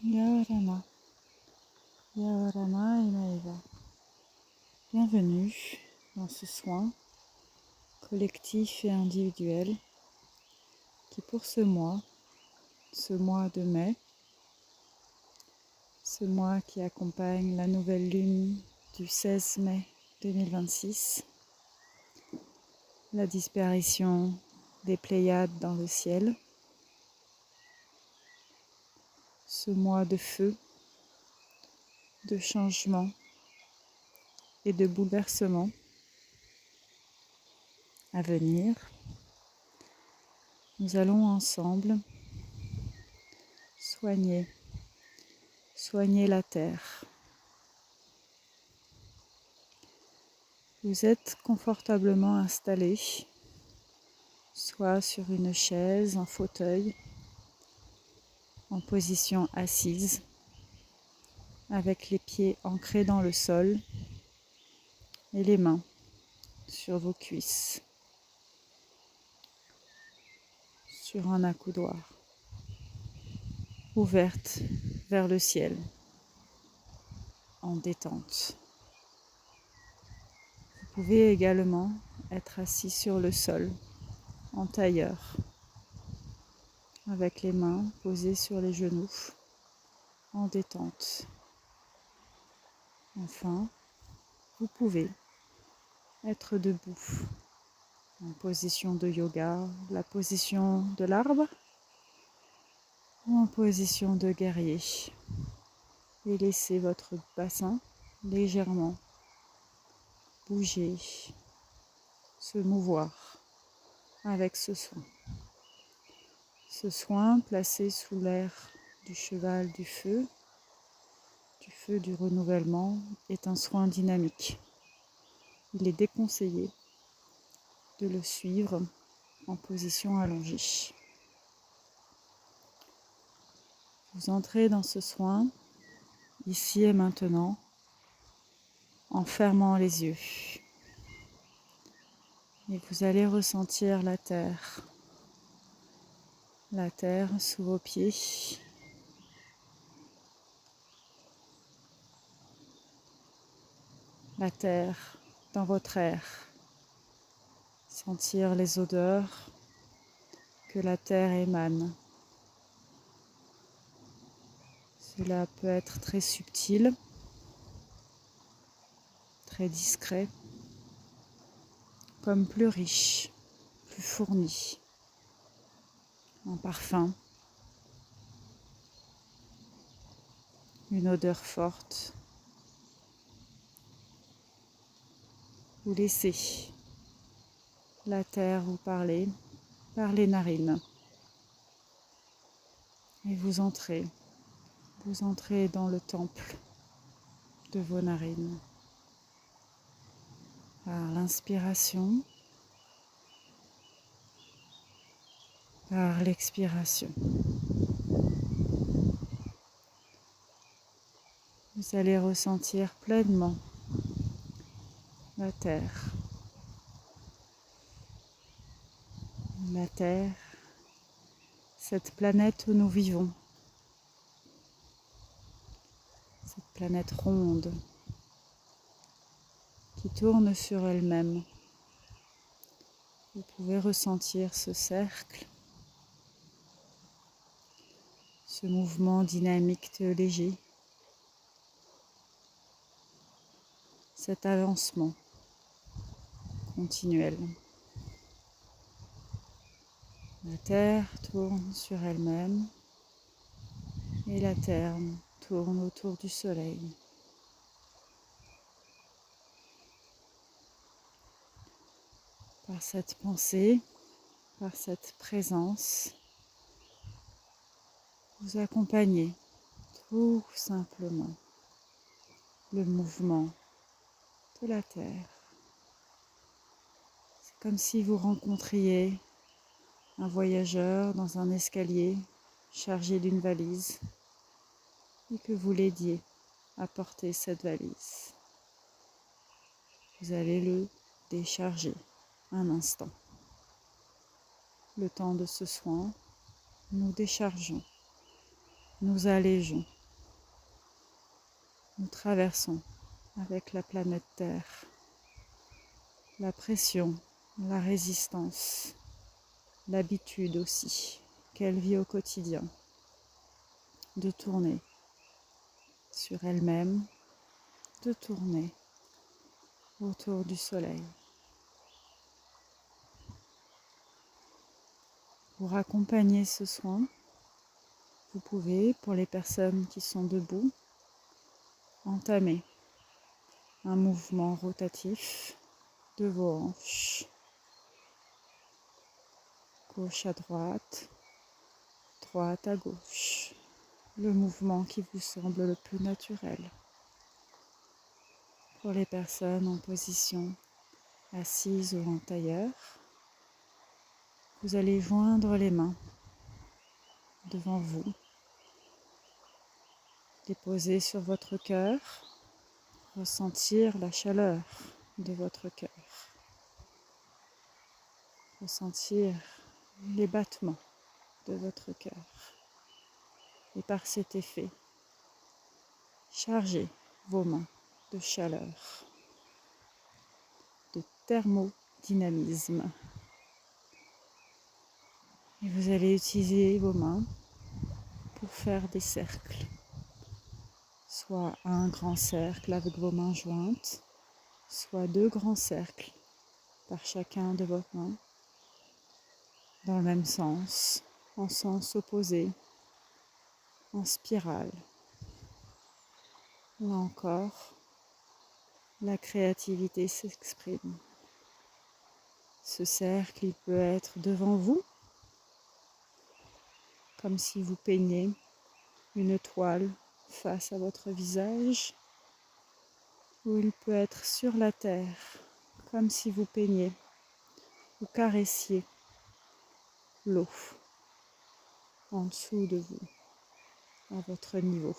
Yaorana, Yaorana et Maeva. Bienvenue dans ce soin collectif et individuel qui pour ce mois de mai, ce mois qui accompagne la nouvelle lune du 16 mai 2026, la disparition des Pléiades dans le ciel, ce mois de feu, de changement et de bouleversement à venir. Nous allons ensemble soigner la terre. Vous êtes confortablement installé, soit sur une chaise, un fauteuil, en position assise, avec les pieds ancrés dans le sol et les mains sur vos cuisses, sur un accoudoir, ouverte vers le ciel, en détente. Vous pouvez également être assis sur le sol, en tailleur, avec les mains posées sur les genoux, en détente. Enfin, vous pouvez être debout, en position de yoga, la position de l'arbre, ou en position de guerrier. Et laissez votre bassin légèrement bouger, se mouvoir avec ce soin. Ce soin placé sous l'air du cheval du feu du renouvellement, est un soin dynamique. Il est déconseillé de le suivre en position allongée. Vous entrez dans ce soin, ici et maintenant, en fermant les yeux. Et vous allez ressentir la terre sous vos pieds. La terre dans votre air. Sentir les odeurs que la terre émane. Cela peut être très subtil, très discret, comme plus riche, plus fourni en parfum, une odeur forte. Vous laissez la terre vous parler par les narines et vous entrez dans le temple de vos narines par l'inspiration, par l'expiration. Vous allez ressentir pleinement la terre, cette planète où nous vivons, cette planète ronde qui tourne sur elle-même. Vous pouvez ressentir ce cercle, ce mouvement dynamique léger, cet avancement continuel. La Terre tourne sur elle-même et la Terre tourne autour du Soleil. Par cette pensée, par cette présence, vous accompagnez tout simplement le mouvement de la Terre. C'est comme si vous rencontriez un voyageur dans un escalier chargé d'une valise et que vous l'aidiez à porter cette valise. Vous allez le décharger un instant. Le temps de ce soin, nous déchargeons, nous allégeons nous traversons avec la planète Terre, la pression, la résistance, l'habitude aussi qu'elle vit au quotidien de tourner sur elle-même, de tourner autour du soleil. Pour accompagner ce soin, vous pouvez, pour les personnes qui sont debout, entamer un mouvement rotatif de vos hanches, gauche à droite, droite à gauche, le mouvement qui vous semble le plus naturel. Pour les personnes en position assise ou en tailleur, vous allez joindre les mains devant vous, les poser sur votre cœur, ressentir la chaleur de votre cœur, ressentir les battements de votre cœur. Et par cet effet, chargez vos mains de chaleur, de thermodynamisme. Et vous allez utiliser vos mains pour faire des cercles. Soit un grand cercle avec vos mains jointes, soit deux grands cercles par chacun de vos mains, dans le même sens, en sens opposé, en spirale. Là encore, la créativité s'exprime. Ce cercle, il peut être devant vous, comme si vous peignez une toile face à votre visage, ou il peut être sur la terre, comme si vous peignez ou caressiez l'eau en dessous de vous, à votre niveau.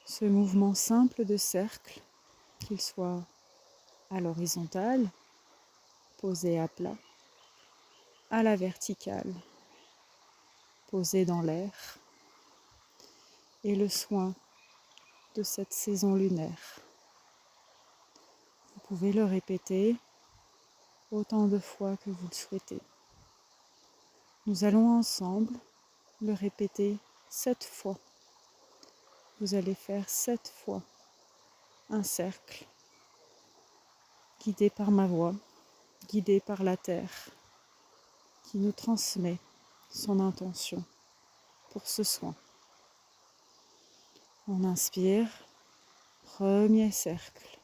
Ce mouvement simple de cercle, qu'il soit à l'horizontale, posé à plat, à la verticale, posé dans l'air, et le soin de cette saison lunaire. Vous pouvez le répéter autant de fois que vous le souhaitez. Nous allons ensemble le répéter 7 fois. Vous allez faire 7 fois un cercle, guidé par ma voix, guidé par la terre, qui nous transmet son intention pour ce soin. On inspire, premier cercle.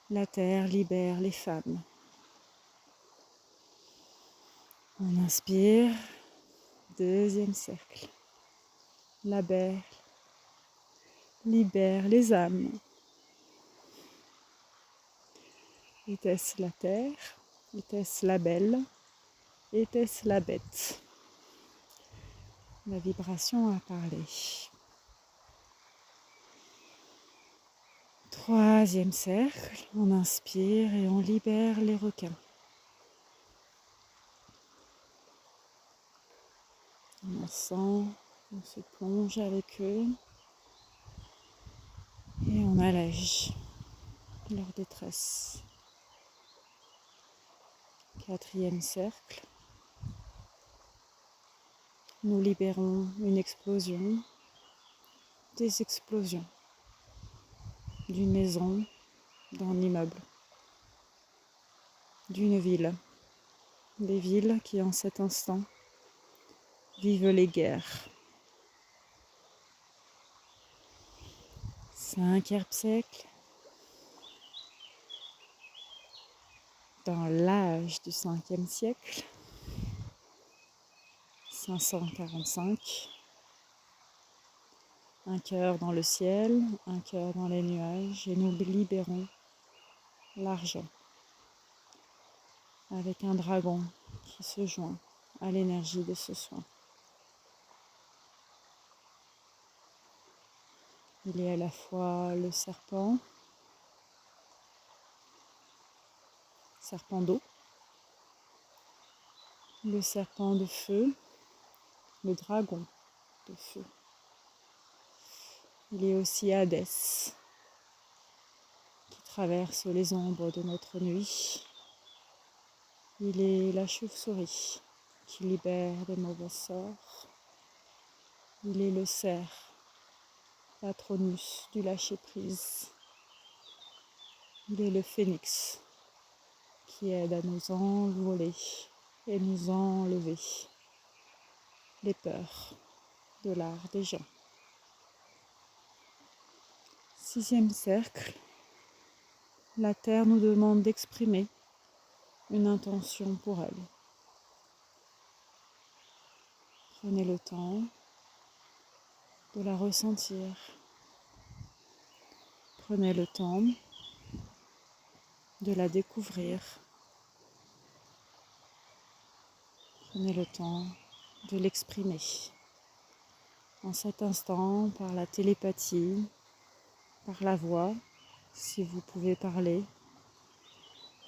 La terre libère les femmes. On inspire, deuxième cercle. La terre libère les âmes. Était-ce la terre? Était-ce la belle? Était-ce la bête? La vibration a parlé. Troisième cercle, on inspire et on libère les requins. On sent, on se plonge avec eux et on allège leur détresse. Quatrième cercle, nous libérons une explosion, des explosions d'une maison, d'un immeuble, d'une ville. Des villes qui en cet instant vivent les guerres. Cinquième siècle, dans l'âge du 5e siècle, 545, un cœur dans le ciel, un cœur dans les nuages, et nous libérons l'argent avec un dragon qui se joint à l'énergie de ce soin. Il est à la fois le serpent d'eau, le serpent de feu, le dragon de feu. Il est aussi Hadès, qui traverse les ombres de notre nuit. Il est la chauve-souris, qui libère des mauvais sorts. Il est le cerf, patronus du lâcher-prise. Il est le phénix, qui aide à nous envoler et nous enlever les peurs de l'art des gens. 6e cercle, la Terre nous demande d'exprimer une intention pour elle. Prenez le temps de la ressentir. Prenez le temps de la découvrir. Prenez le temps de l'exprimer. En cet instant, par la télépathie, par la voix, si vous pouvez parler,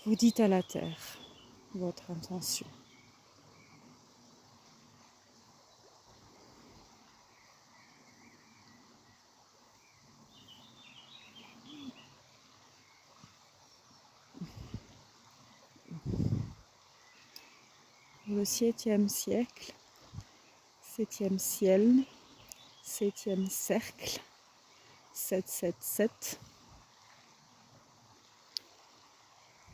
vous dites à la Terre votre intention. Pour le 7e siècle, 7e ciel, 7e cercle, 777.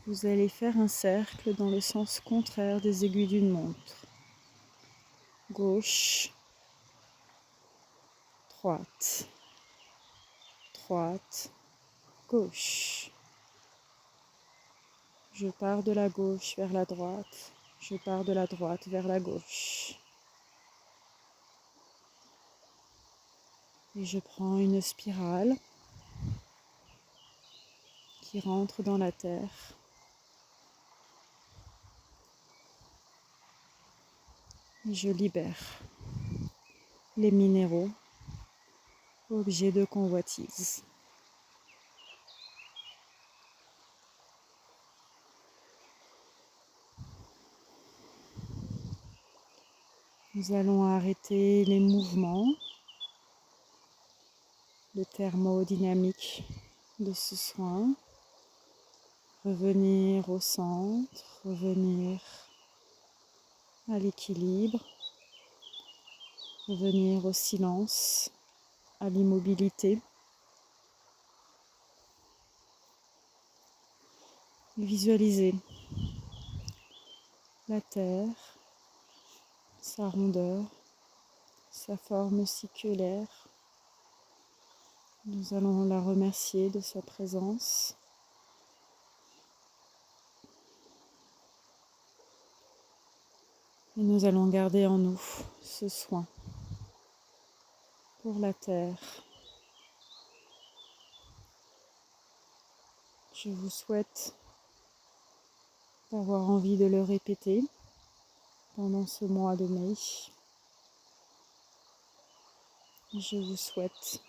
Vous allez faire un cercle dans le sens contraire des aiguilles d'une montre. Gauche, droite, droite, gauche. Je pars de la gauche vers la droite, je pars de la droite vers la gauche. Et je prends une spirale qui rentre dans la terre. Et je libère les minéraux, objets de convoitise. Nous allons arrêter les mouvements, le thermodynamique de ce soin. Revenir au centre, revenir à l'équilibre, revenir au silence, à l'immobilité. Visualiser la terre, sa rondeur, sa forme circulaire. Nous allons la remercier de sa présence. Et nous allons garder en nous ce soin pour la terre. Je vous souhaite d'avoir envie de le répéter pendant ce mois de mai. Je vous souhaite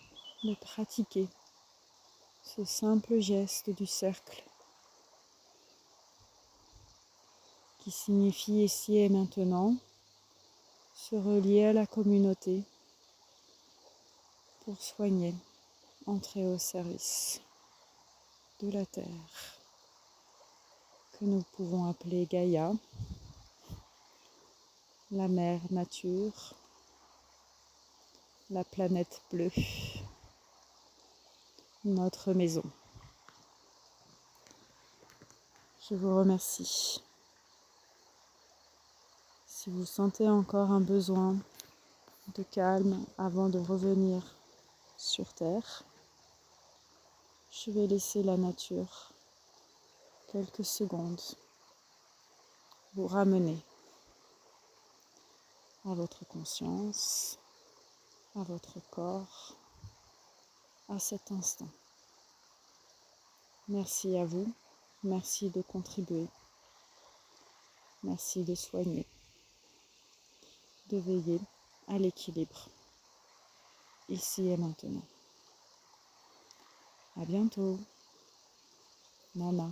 de pratiquer ce simple geste du cercle qui signifie ici et maintenant se relier à la communauté pour soigner, entrer au service de la terre que nous pouvons appeler Gaïa, la mère nature, la planète bleue, notre maison. Je vous remercie. Si vous sentez encore un besoin de calme avant de revenir sur Terre, je vais laisser la nature quelques secondes vous ramener à votre conscience, à votre corps, à cet instant. Merci à vous, merci de contribuer, merci de soigner, de veiller à l'équilibre, ici et maintenant. À bientôt. Nana.